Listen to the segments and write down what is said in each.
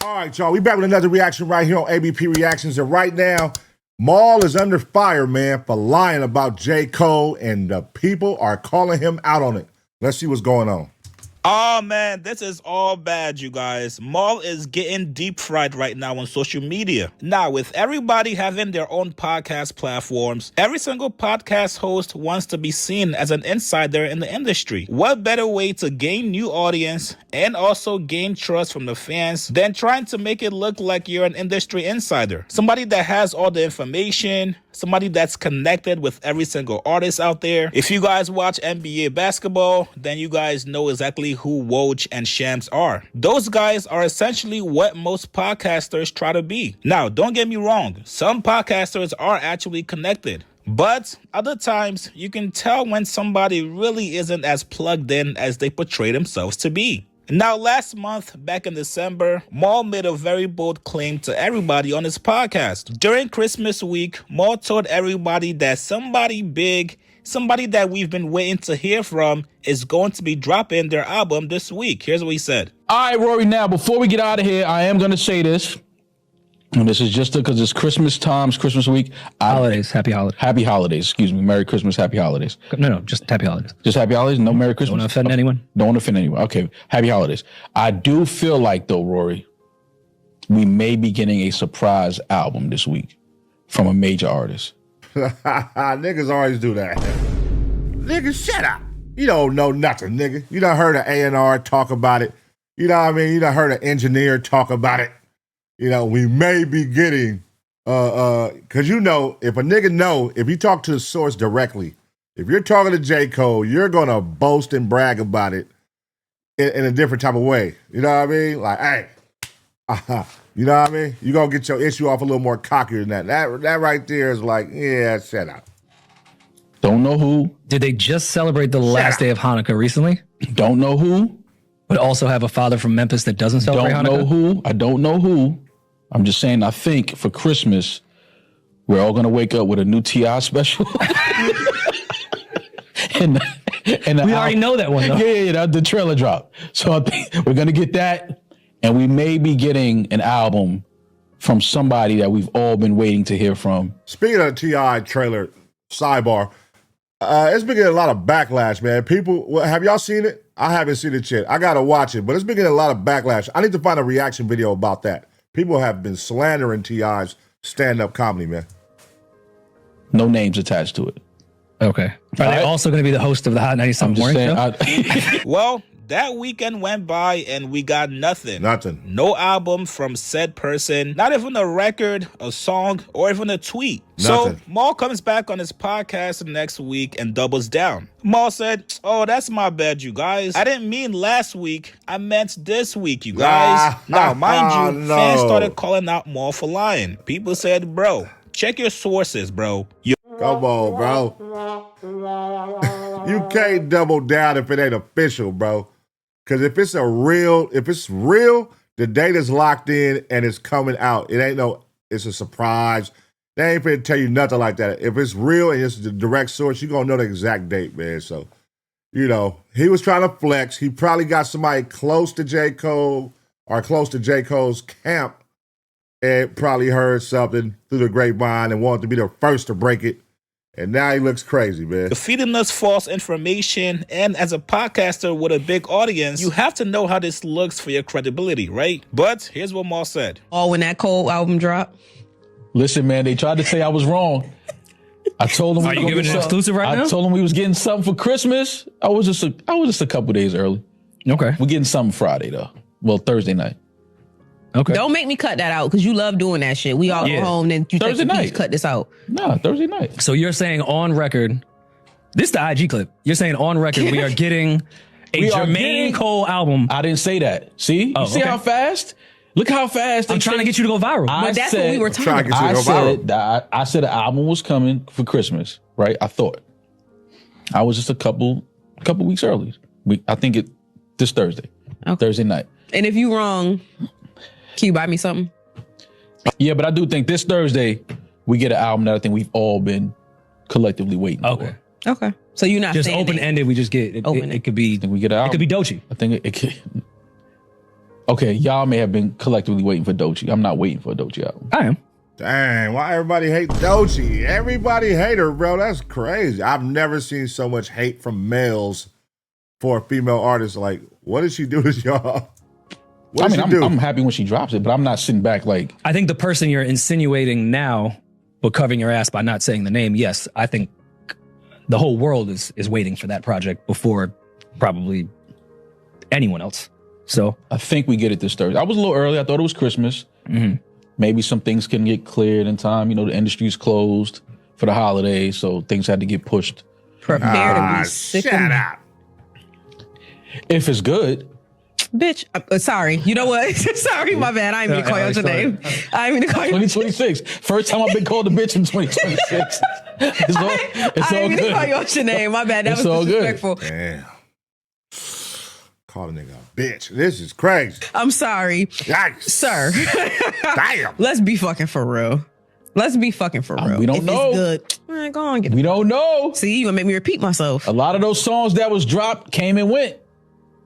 All right, y'all. We back with another reaction right here on ABP Reactions. And right now, Maul is under fire, man, for lying about J. Cole, and the people are calling him out on it. Let's see what's going on. Oh man, this is all bad, you guys. Maul is getting deep fried right now on social media. Now, with everybody having their own podcast platforms, every single podcast host wants to be seen as an insider in the industry. What better way to gain new audience and also gain trust from the fans than trying to make it look like you're an industry insider? Somebody that has all the information, somebody that's connected with every single artist out there. If you guys watch NBA basketball, then you guys know exactly who Woj and Shams are. Those guys are essentially what most podcasters try to be. Now, don't get me wrong, some podcasters are actually connected. But other times, you can tell when somebody really isn't as plugged in as they portray themselves to be. Now, last month, back in December, Maul made a very bold claim to everybody on his podcast. During Christmas week, Maul told everybody that somebody big, somebody that we've been waiting to hear from, is going to be dropping their album this week. Here's what he said. All right, Rory, now, before we get out of here, I am going to say this. And this is just because it's Christmas times, Christmas week. Happy holidays. Happy holidays. Excuse me. Merry Christmas, happy holidays. No, just happy holidays. Just happy holidays? No Merry Christmas? Don't offend anyone. Don't offend anyone. Okay. Happy holidays. I do feel like, though, Rory, we may be getting a surprise album this week from a major artist. Niggas always do that. Nigga, shut up. You don't know nothing, nigga. You done heard an A&R talk about it. You know what I mean? You done heard an engineer talk about it. You know, we may be getting, because you know, if a nigga know, if you talk to the source directly, if you're talking to J. Cole, you're going to boast and brag about it in a different type of way. You know what I mean? Like, hey, you know what I mean? You're going to get your issue off a little more cockier than that. That right there is like, yeah, shut up. Don't know who. Did they just celebrate the last day of Hanukkah recently? Don't know who. But also have a father from Memphis that doesn't celebrate Hanukkah? Don't know who. I don't know who. I'm just saying, I think for Christmas, we're all going to wake up with a new T.I. special. and we already know that one, though. Yeah, the trailer drop. So I think we're going to get that, and we may be getting an album from somebody that we've all been waiting to hear from. Speaking of the T.I. trailer, sidebar, it's been getting a lot of backlash, man. People, have y'all seen it? I haven't seen it yet. I got to watch it, but it's been getting a lot of backlash. I need to find a reaction video about that. People have been slandering T.I.'s stand-up comedy, man. No names attached to it. Okay. Are they also going to be the host of the Hot 97 Morning Show? Well, that weekend went by and we got nothing. Nothing. No album from said person, not even a record, a song, or even a tweet. Nothing. So Maul comes back on his podcast next week and doubles down. Maul said, oh, that's my bad, you guys. I didn't mean last week. I meant this week, you guys. Now, mind you, fans started calling out Maul for lying. People said, bro, check your sources, bro. Come on, bro. You can't double down if it ain't official, bro. Because if it's real, the data's locked in and it's coming out. It ain't it's a surprise. They ain't finna tell you nothing like that. If it's real and it's the direct source, you're gonna know the exact date, man. So, you know, he was trying to flex. He probably got somebody close to J. Cole or close to J. Cole's camp and probably heard something through the grapevine and wanted to be the first to break it. And now he looks crazy, man. Feeding us false information, and as a podcaster with a big audience, you have to know how this looks for your credibility, right? But here's what Maul said. Oh, when that Cole album dropped? Listen, man, they tried to say I was wrong. I told them. Are you giving an exclusive right now? I told them we was getting something for Christmas. I was just a couple days early. Okay. We're getting something Friday, though. Well, Thursday night. Okay. Don't make me cut that out because you love doing that shit. We all go home and you Thursday think night. cut this out. No, Thursday night. So you're saying on record, this is the IG clip. You're saying on record we are getting a Jermaine Cole album. I didn't say that. See? Oh, you see how fast? Look how fast. I'm trying to get you to go viral. But that's what we were talking about. I said the album was coming for Christmas, right? I thought. I was just a couple weeks early. I think this Thursday. Okay. Thursday night. And if you wrong, can you buy me something? Yeah, but I do think this Thursday we get an album that I think we've all been collectively waiting for. Okay. So you're not just saying open ended. We just get it. It could be. I think we get an album. It could be Doechii. I think it could. Okay, y'all may have been collectively waiting for Doechii. I'm not waiting for a Doechii album. I am. Dang, why everybody hate Doechii? Everybody hate her, bro. That's crazy. I've never seen so much hate from males for a female artist. Like, what did she do to y'all? What did she do? I'm happy when she drops it, but I'm not sitting back like... I think the person you're insinuating now, but covering your ass by not saying the name, yes, I think the whole world is waiting for that project before probably anyone else. So I think we get it this Thursday. I was a little early. I thought it was Christmas. Mm-hmm. Maybe some things can get cleared in time. You know, the industry's closed for the holidays, so things had to get pushed. Prepare to be sick. Shut up. If it's good. Bitch, sorry. You know what? Sorry, my bad. I ain't mean to call you out your name. I ain't mean to call you. 2026. First time I've been called a bitch in 2026. It's all I ain't mean to call you out your name. My bad. That It's was all good. disrespectful. Damn. Call a nigga a bitch. This is crazy. I'm sorry. Yikes. Sir. Damn. Let's be fucking for real. Let's be fucking for real. We don't if know. It's good. All right, go on. Get We don't know. See, you gonna make me repeat myself. A lot of those songs that was dropped came and went.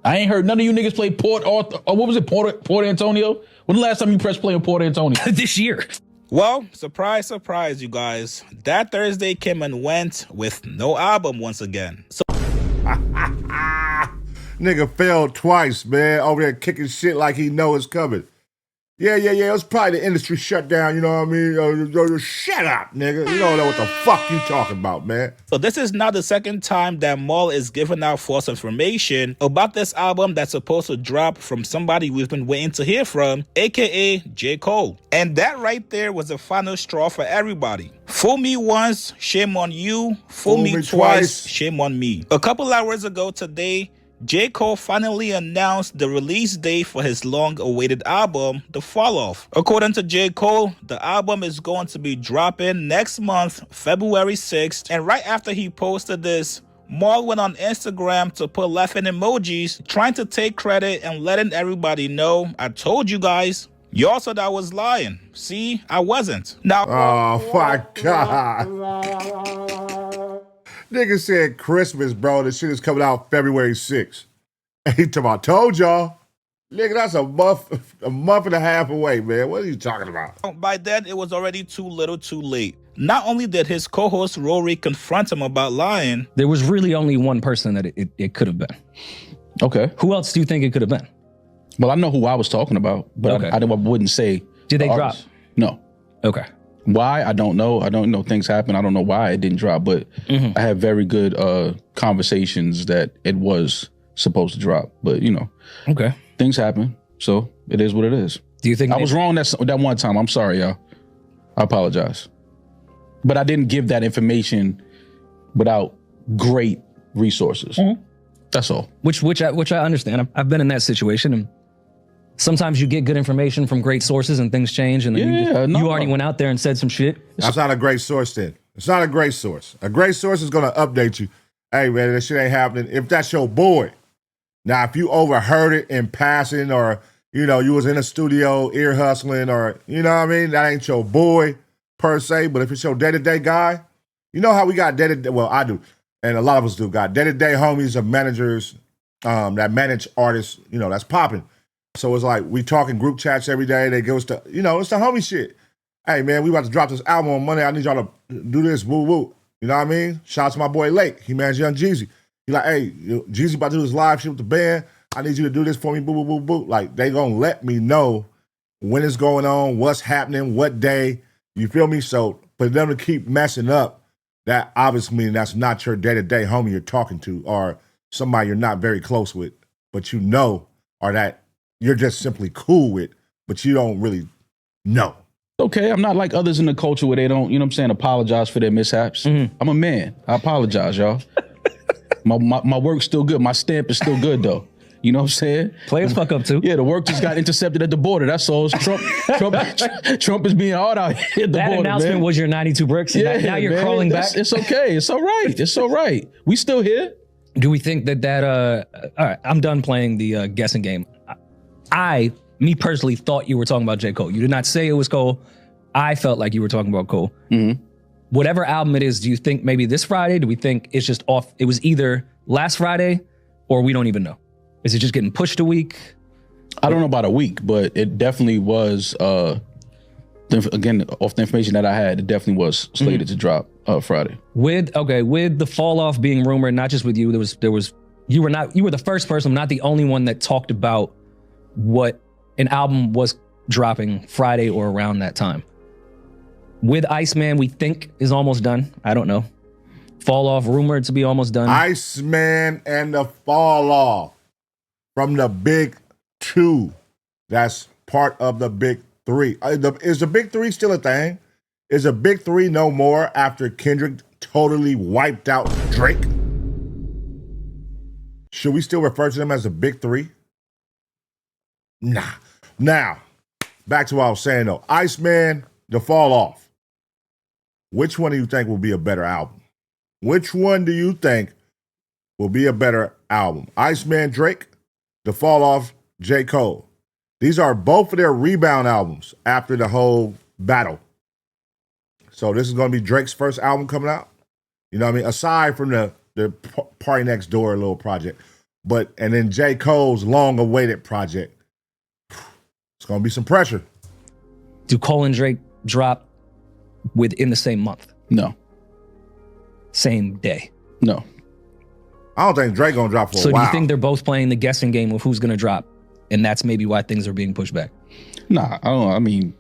I ain't heard none of you niggas play Port Antonio. When the last time you pressed play on Port Antonio? this year. Well, surprise, surprise, you guys. That Thursday came and went with no album once again. So Nigga failed twice, man. Over there kicking shit like he know it's coming. Yeah. It was probably the industry shutdown, you know what I mean? Shut up, nigga. You don't know what the fuck you talking about, man. So this is now the second time that Maul is giving out false information about this album that's supposed to drop from somebody we've been waiting to hear from, aka J. Cole. And that right there was the final straw for everybody. Fool me once, shame on you. Fool me twice, shame on me. A couple hours ago today, J. Cole finally announced the release date for his long-awaited album, The Fall Off. According to J. Cole, the album is going to be dropping next month, February 6th. And right after he posted this, Maul went on Instagram to put laughing emojis, trying to take credit and letting everybody know, I told you guys. Y'all said I was lying. See, I wasn't. Now, Oh, my God. Nigga said Christmas, bro. This shit is coming out February 6th. He talking about, told y'all. Nigga, that's a month and a half away, man. What are you talking about? by then, it was already too little too late. Not only did his co-host Rory confront him about lying, There was really only one person that it could have been. Okay. Who else do you think it could have been? Well, I know who I was talking about, but Okay. I wouldn't say. Did they the drop? artist. No. Okay. Why? I don't know. I don't know. Things happen. I don't know why it didn't drop, but I had very good conversations that it was supposed to drop. But, you know, Okay. things happen. So it is what it is. Do you think I was wrong that one time. I'm sorry, y'all. I apologize. But I didn't give that information without great resources. That's all. Which I understand. I've been in that situation, and sometimes you get good information from great sources and things change, and then you already went out there and said some shit. That's not a great source then. It's not a great source. A great source is going to update you. Hey, man, that shit ain't happening. If that's your boy. Now, if you overheard it in passing or, you know, you was in a studio ear hustling or, you know what I mean? That ain't your boy per se. But if it's your day-to-day guy, you know how we got day-to-day, well, I do. And a lot of us do got day-to-day homies of managers that manage artists, you know, that's popping. So it's like we talk in group chats every day. They give us the, you know, it's the homie shit. Hey, man, we about to drop this album on Monday. I need y'all to do this, woo-woo. You know what I mean? Shout out to my boy Lake. He managed Young Jeezy. He like, hey, Jeezy about to do this live shit with the band. I need you to do this for me, boo, boo, boo, boo. Like, they gonna let me know when it's going on, what's happening, what day. You feel me? So for them to keep messing up, that obviously means that's not your day-to-day homie you're talking to or somebody you're not very close with, but you know, or that you're just simply cool with, but you don't really know. Okay, I'm not like others in the culture where they don't, you know what I'm saying, apologize for their mishaps. I'm a man. I apologize, y'all. my work's still good. My stamp is still good, though. You know what I'm saying? Players fuck up too. Yeah, the work just got intercepted at the border. That's all. Trump is being hard out here at the That border, announcement man. was your 92 bricks. And now you're man, crawling back. It's okay. It's all right. It's all right. We still here. Do we think that all right, I'm done playing the guessing game. Me personally thought you were talking about J. Cole. You did not say it was Cole. I felt like you were talking about Cole. Whatever album it is, do you think maybe this Friday? Do we think it's just off? It was either last Friday or we don't even know. Is it just getting pushed a week? I don't know about a week, but it definitely was. Again, off the information that I had, it definitely was slated to drop Friday. With the fall off being rumored, not just with you, there was you were the first person, not the only one that talked about what an album was dropping Friday or around that time. With Iceman, we think is almost done. I don't know. Fall off rumored to be almost done. Iceman and the Fall Off from the Big Two. That's part of the Big Three. Is the Big Three still a thing? Is the Big Three no more after Kendrick totally wiped out Drake? Should we still refer to them as the Big Three? Nah. Now, back to what I was saying though. Iceman, the Fall Off. Which one do you think will be a better album? Which one do you think will be a better album? Iceman, Drake, the Fall Off, J. Cole. These are both of their rebound albums after the whole battle. So this is going to be Drake's first album coming out. You know what I mean? Aside from the Party Next Door little project. And then J. Cole's long-awaited project. It's going to be some pressure. Do Cole and Drake drop within the same month? No. Same day? No. I don't think Drake going to drop for a while. So do you think they're both playing the guessing game of who's going to drop? And that's maybe why things are being pushed back? Nah, I don't know. I mean,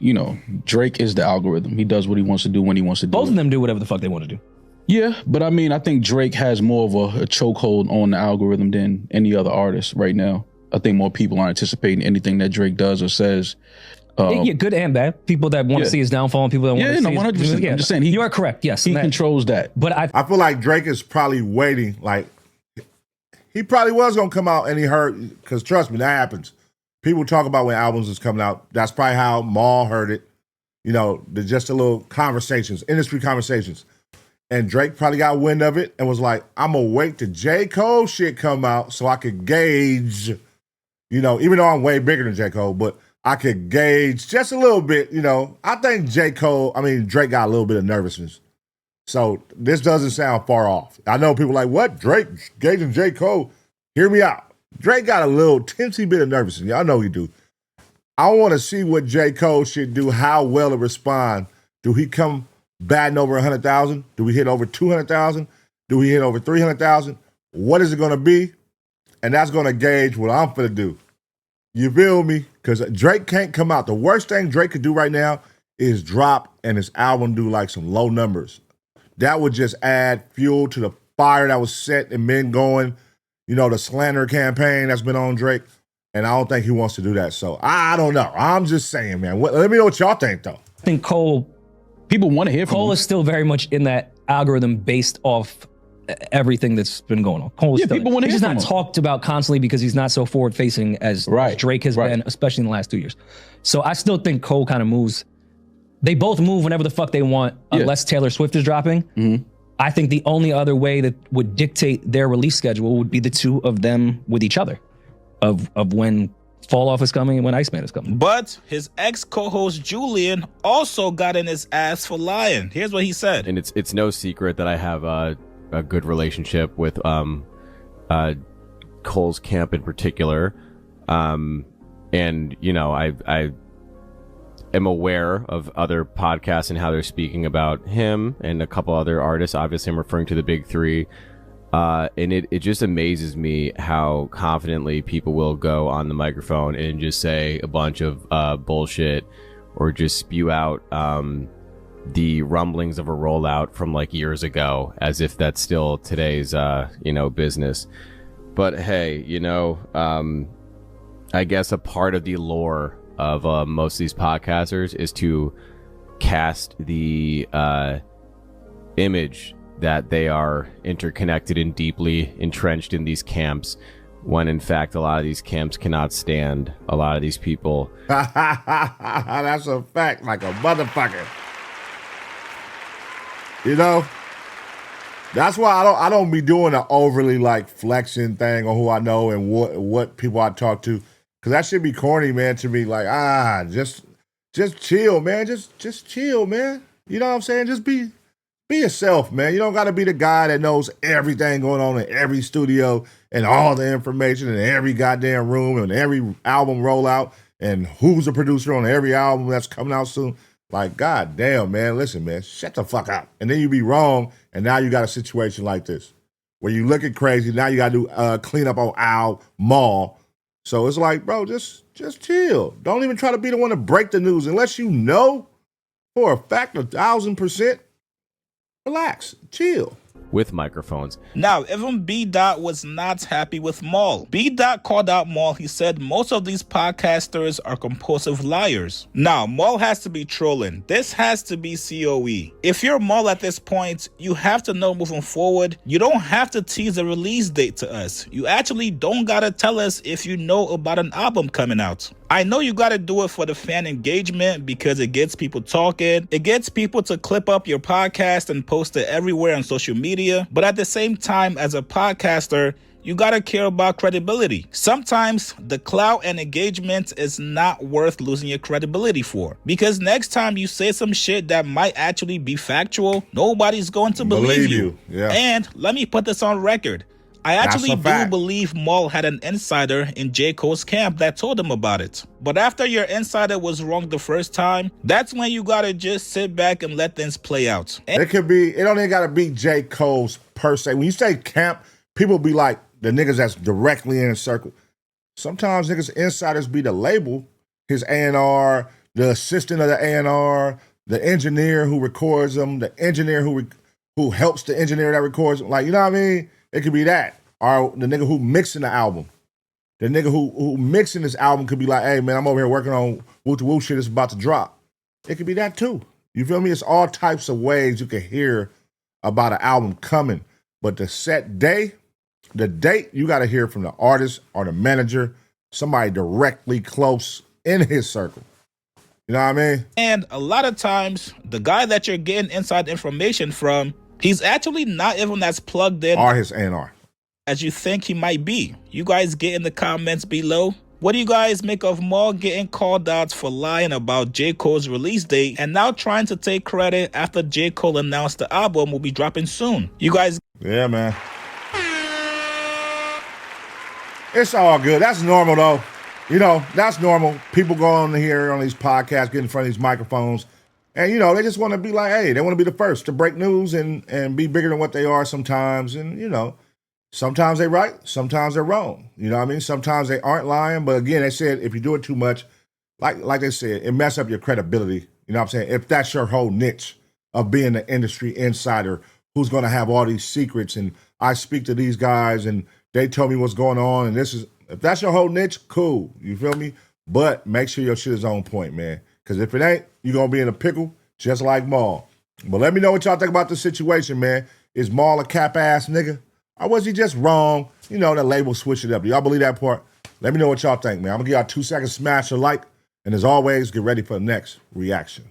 Drake is the algorithm. He does what he wants to do when he wants to do it. Both of them do whatever the fuck they want to do. Yeah, but I mean, I think Drake has more of a chokehold on the algorithm than any other artist right now. I think more people are anticipating anything that Drake does or says. Yeah, good and bad. People that want to see his downfall and people that want to see 100%. I'm just saying, you are correct. Yes, he controls that. But I feel like Drake is probably waiting. Like he probably was gonna come out and he heard, because trust me, that happens. People talk about when albums is coming out. That's probably how Maul heard it. Just a little conversations, industry conversations. And Drake probably got wind of it and was like, I'm gonna wait till J. Cole shit come out so I could gauge, even though I'm way bigger than J. Cole, but I could gauge just a little bit, I think Drake got a little bit of nervousness. So this doesn't sound far off. I know people are like, what? Drake gauging J. Cole? Hear me out. Drake got a little teensy bit of nervousness. Y'all know he do. I want to see what J. Cole should do, how well it respond. Do he come batting over 100,000? Do we hit over 200,000? Do we hit over 300,000? What is it going to be? And that's going to gauge what I'm going to do. You feel me? Because Drake can't come out. The worst thing Drake could do right now is drop and his album do like some low numbers. That would just add fuel to the fire that was set and been going. The slander campaign that's been on Drake. And I don't think he wants to do that. So I don't know. I'm just saying, man. Let me know what y'all think, though. I think people want to hear from him. Cole is still very much in that algorithm based off everything that's been going on. Cole is still people want to hear from him. He's not talked about constantly because he's not so forward facing as Drake has been, especially in the last 2 years. So I still think Cole kind of moves. They both move whenever the fuck they want, unless Taylor Swift is dropping. Mm-hmm. I think the only other way that would dictate their release schedule would be the two of them with each other, of when Fall Off is coming and when Iceman is coming. But his ex-co-host Julian also got in his ass for lying. Here's what he said. And it's no secret that I have a good relationship with Cole's camp in particular. And I am aware of other podcasts and how they're speaking about him and a couple other artists. Obviously, I'm referring to the big three. And it just amazes me how confidently people will go on the microphone and just say a bunch of bullshit or just spew out the rumblings of a rollout from like years ago as if that's still today's business. But hey, I guess a part of the lore of most of these podcasters is to cast the image that they are interconnected and deeply entrenched in these camps, when in fact a lot of these camps cannot stand a lot of these people. That's a fact, like a motherfucker. That's why I don't be doing an overly like flexing thing on who I know and what people I talk to, because that should be corny, man, to me. Like, just chill, man. Just chill, man. You know what I'm saying? Just be Be yourself, man. You don't got to be the guy that knows everything going on in every studio and all the information in every goddamn room and every album rollout and who's the producer on every album that's coming out soon. Like, goddamn, man. Listen, man, shut the fuck up. And then you be wrong, and now you got a situation like this where you looking crazy. Now you got to do clean up on Maul. So it's like, bro, just chill. Don't even try to be the one to break the news unless you know for a fact 1,000%. Relax, chill. With microphones. Now, even B. Dot was not happy with Maul. B. Dot called out Maul. He said most of these podcasters are compulsive liars. Now, Maul has to be trolling. This has to be COE. If you're Maul at this point, you have to know moving forward, you don't have to tease a release date to us. You actually don't gotta tell us if you know about an album coming out. I know you gotta do it for the fan engagement because it gets people talking. It gets people to clip up your podcast and post it everywhere on social media. But at the same time, as a podcaster, you gotta care about credibility. Sometimes the clout and engagement is not worth losing your credibility for. Because next time you say some shit that might actually be factual, nobody's going to believe you. Yeah. And let me put this on record. I actually do believe Maul had an insider in J. Cole's camp that told him about it. But after your insider was wrong the first time, that's when you gotta just sit back and let things play out. It don't even gotta be J. Cole's per se. When you say camp, people be like the niggas that's directly in a circle. Sometimes niggas insiders be the label, his A&R, the assistant of the A&R, the engineer who records them, the engineer who helps the engineer that records them. Like, you know what I mean? It could be that. Or the nigga who mixing the album. The nigga who mixing this album could be like, hey, man, I'm over here working on woo-to-woo shit that's about to drop. It could be that too. You feel me? It's all types of ways you can hear about an album coming. But the set day, the date, you got to hear from the artist or the manager, somebody directly close in his circle. You know what I mean? And a lot of times, the guy that you're getting inside information from, he's actually not even as plugged in or his A&R as you think he might be. You guys get in the comments below. What do you guys make of Maul getting called out for lying about J. Cole's release date and now trying to take credit after J. Cole announced the album will be dropping soon? You guys... Yeah, man. It's all good. That's normal, though. You know, that's normal. People go on here on these podcasts, get in front of these microphones, and, you know, they just want to be like, hey, they want to be the first to break news and be bigger than what they are sometimes. And, you know, sometimes they're right, sometimes they're wrong. You know what I mean? Sometimes they aren't lying. But, again, they said if you do it too much, like they said, it mess up your credibility. You know what I'm saying? If that's your whole niche of being the industry insider who's going to have all these secrets and I speak to these guys and they tell me what's going on and this is, if that's your whole niche, cool. You feel me? But make sure your shit is on point, man. Because if it ain't, you're going to be in a pickle just like Maul. But let me know what y'all think about the situation, man. Is Maul a cap-ass nigga? Or was he just wrong? You know, the label switched it up. Do y'all believe that part? Let me know what y'all think, man. I'm going to give y'all 2 seconds, smash a like. And as always, get ready for the next reaction.